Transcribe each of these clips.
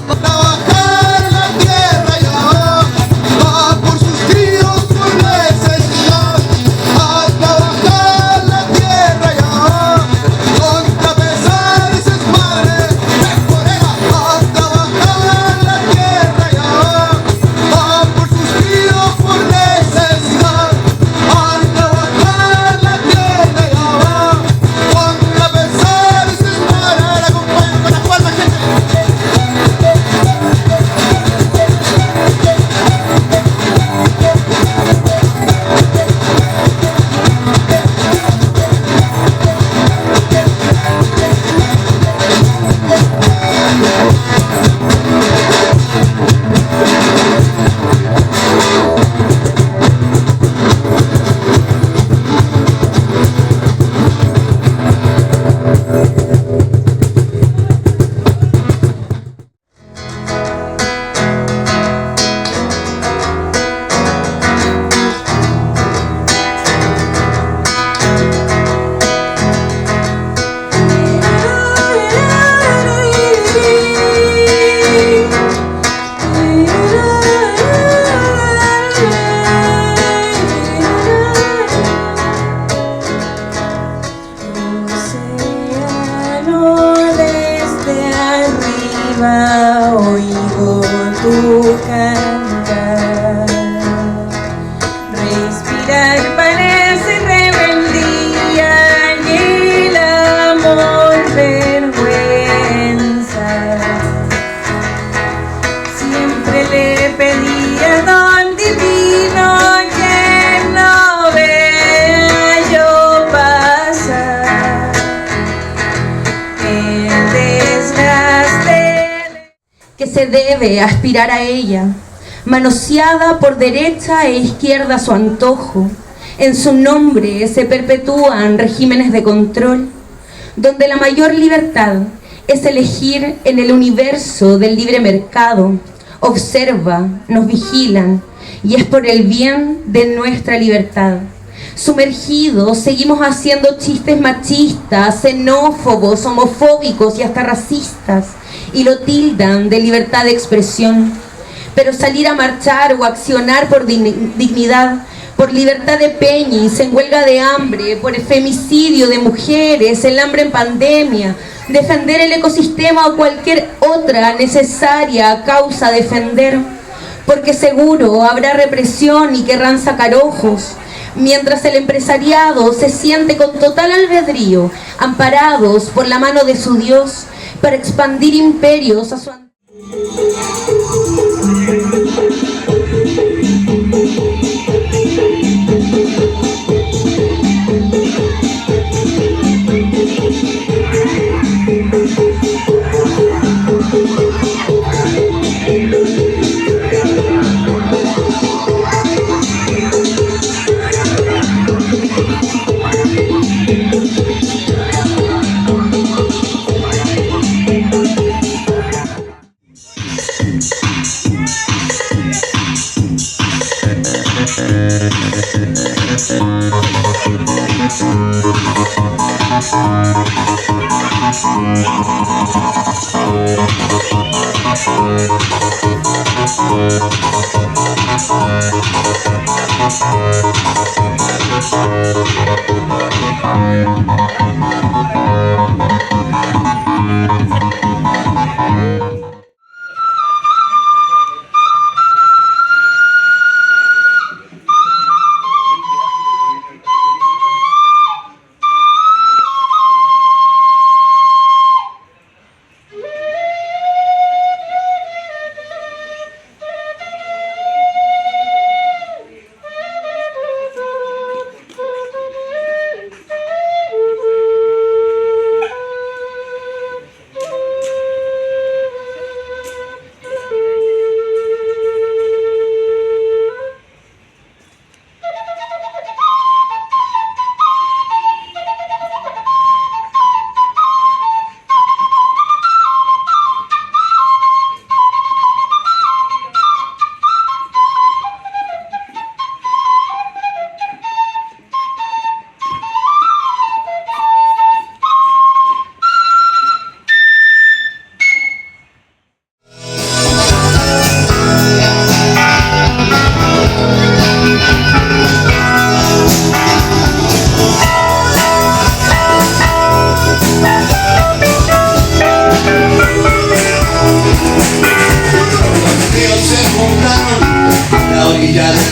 Trabajar la tierra ya, va por sus críos por necesidad. A trabajar la tierra ya, contra pesares es madre mejorera. A trabajar la tierra ya, va por sus críos por necesidad. A trabajar la tierra ya va, contra pesares es madre. Acompañen con las palmas, gente. Océano desde arriba oigo tu cantar. Respirar parece rebeldía y el amor vergüenza. Siempre le pedía don divino que no vea yo pasar el desgaste que se debe aspirar a ella, manoseada por derecha e izquierda a su antojo. En su nombre se perpetúan regímenes de control, donde la mayor libertad es elegir en el universo del libre mercado. Observa, nos vigilan, y es por el bien de nuestra libertad. Sumergidos, seguimos haciendo chistes machistas, xenófobos, homofóbicos y hasta racistas, y lo tildan de libertad de expresión. Pero salir a marchar o accionar por dignidad, por libertad de peñis, en huelga de hambre, por el femicidio de mujeres, el hambre en pandemia, defender el ecosistema o cualquier otra necesaria causa a defender, porque seguro habrá represión y querrán sacar ojos, mientras el empresariado se siente con total albedrío, amparados por la mano de su Dios, para expandir imperios a su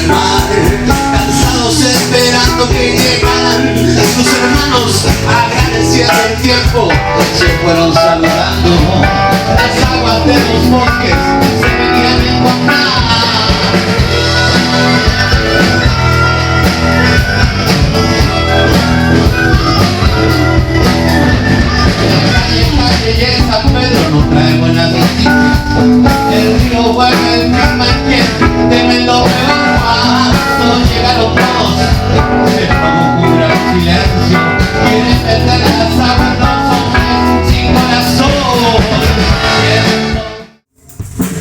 el mar, cansados esperando que llegaran sus hermanos, agradeciendo el tiempo, se fueron saludando. Las aguas de los bosques se venían a encontrar. Y en San Pedro nos trae buenas noticias. El río vuelve el clima quien teme lo peor. Cuando llegaron todos, se formó un gran silencio. Quieren perder las aguas los hombres sin corazón.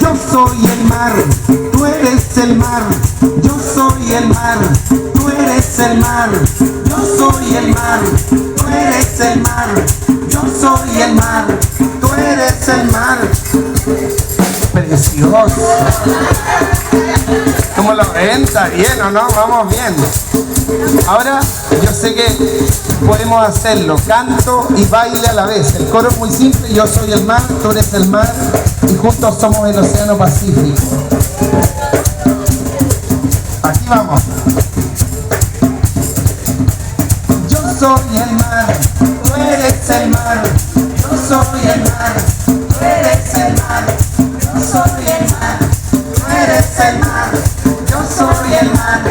Yo soy el mar, tú eres el mar. Yo soy el mar, tú eres el mar. Yo soy el mar, tú eres el mar. Yo soy el mar, tú eres el mar. Precioso. ¿Cómo lo ven? ¿Está bien o no? Vamos bien. Ahora yo sé que podemos hacerlo, canto y baile a la vez. El coro es muy simple: yo soy el mar, tú eres el mar, y juntos somos el océano Pacífico. Aquí vamos. Yo soy el mar, tú eres el mar. Yo soy el mar, tú eres el mar. Yo soy el mar, tú eres el mar. Yo soy el mar,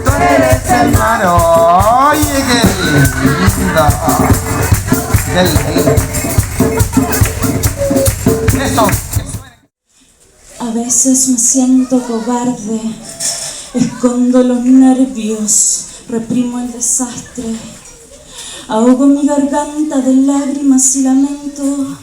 tú eres el mar. Oye, qué lindo. Qué lindo. Eso. A veces me siento cobarde, escondo los nervios, reprimo el desastre, ahogo mi garganta de lágrimas y lamento.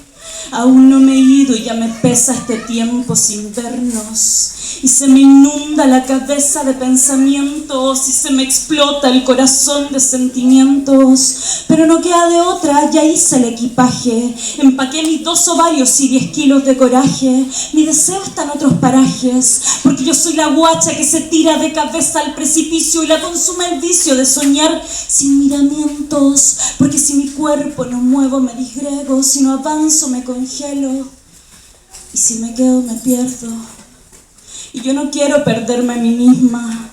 Aún no me he ido y ya me pesa este tiempo sin vernos, y se me inunda la cabeza de pensamientos y se me explota el corazón de sentimientos. Pero no queda de otra, ya hice el equipaje, empaqué mis 2 ovarios y 10 kilos de coraje. Mi deseo está en otros parajes, porque yo soy la guacha que se tira de cabeza al precipicio y la consume el vicio de soñar sin miramientos. Porque si mi cuerpo no muevo me disgrego, si no avanzo me congelo, y si me quedo me pierdo. Y yo no quiero perderme a mí misma,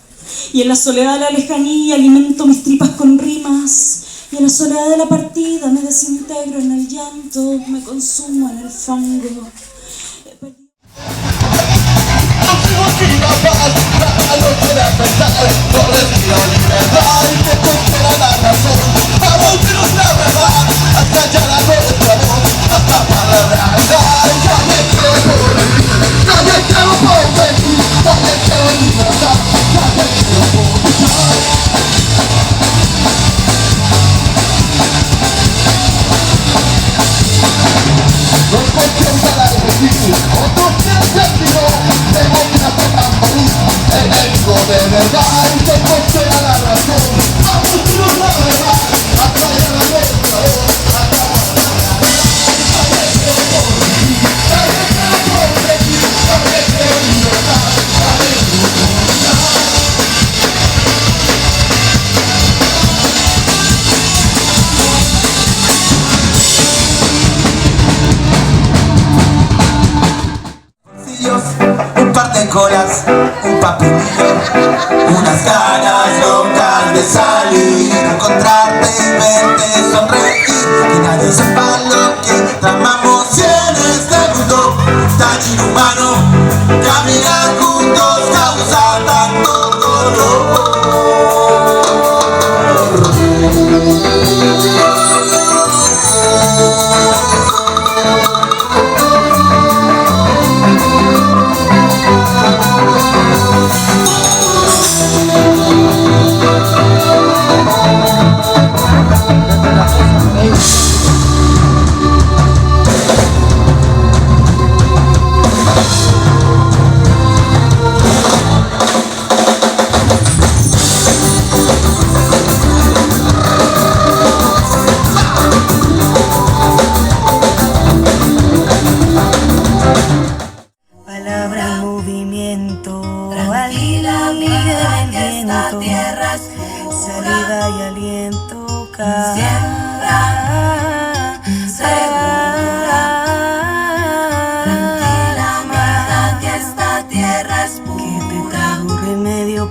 y en la soledad de la lejanía alimento mis tripas con rimas, y en la soledad de la partida me desintegro en el llanto, me consumo en el fango. Un par de colas, un papelillo, unas ganas locas de salir, encontrarte y verte sonreír, que nadie sepa lo que tramamos en este mundo tan inhumano. Caminar juntos causa tanto dolor.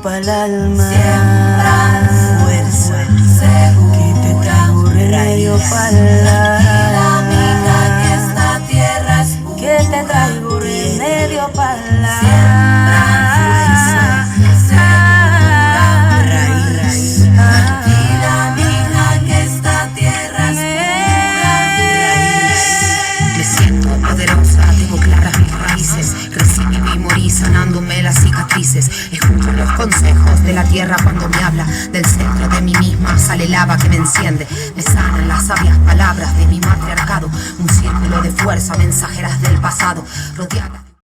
pa'l alma. Siembra Fuerza segura, que te traigo remedio pa'l tranquila, amiga, que esta tierra es pura. que te traigo remedio pa'l Siembra tranquila, amiga, que esta tierra es pura. Me siento poderosa, tengo claras mis raíces. Crecí, viví, morí sanándome las cicatrices. Escucho los consejos de la tierra cuando me habla. Del centro de mí misma sale lava que me enciende. Me sanan las sabias palabras de mi matriarcado. Un círculo de fuerza, mensajeras del pasado, rodeadas.